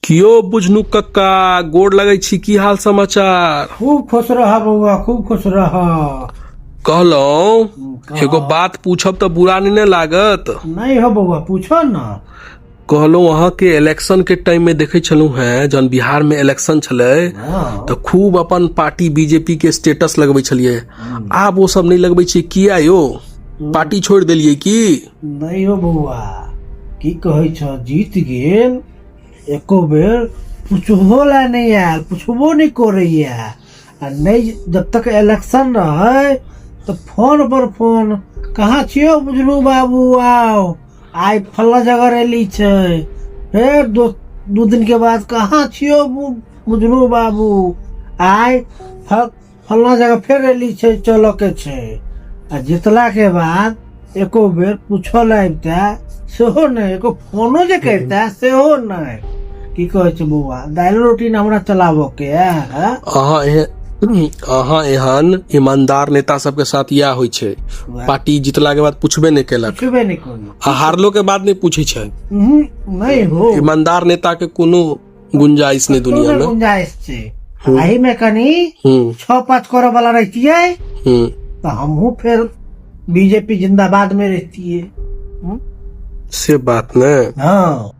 कियो बुझनु कक्का गोड़ लगै छी, की हाल समाचार? खूब खुश रहा बउआ, खूब खुश रहा। कहलौं एगो बात पूछब तो बुरा नहीं लागत? नहीं हो बउआ, पूछो ना। कहलौं अहाँ के इलेक्शन के टाइम में देखे छलू हैं, जन बिहार में इलेक्शन छले तो खूब अपन पार्टी बीजेपी के स्टेटस लगबै छलिए। आब वो सब नहीं लगबै छी, किया यो? पार्टी छोड़ देलिए की? नहीं हो बउआ, की कहै छ, जीत गेल एको बेर पूछबो ला नहीं आयल, पूछबो नहीं करैया। आ नहीं जब तक इलेक्शन रहे तो फोन पर फोन, कहाँ छियो बुझलू बाबू, आओ आई फला जगह रैली छै। फिर दो दिन के बाद कहाँ छियो बुझलू बाबू, आई फला जगह फिर रैली छै, चलो के छै। आ जितला के बाद एको बेर पूछल आबता सेहो नहीं, एको फोनो जे करता सेहो नहीं। की कहै छै बउआ, दाल रोटी न हमरा चलाबो के है? अहाँ एहन ईमानदार नेता सबके साथ यह होइ छै, पार्टी जितला के बाद पूछबे नहीं केलक, पूछबे नहीं कोन, आ हारलो के बाद नहीं पूछे छै। नहीं हो, ईमानदार नेता के कोनो गुंजाइश नहीं दुनिया में। गुंजाइश छै। एही में कनी 6-5 करे वाला रहतिए तो हमहू फिर बीजेपी जिंदाबाद में रहतिए। से बात न। हाँ।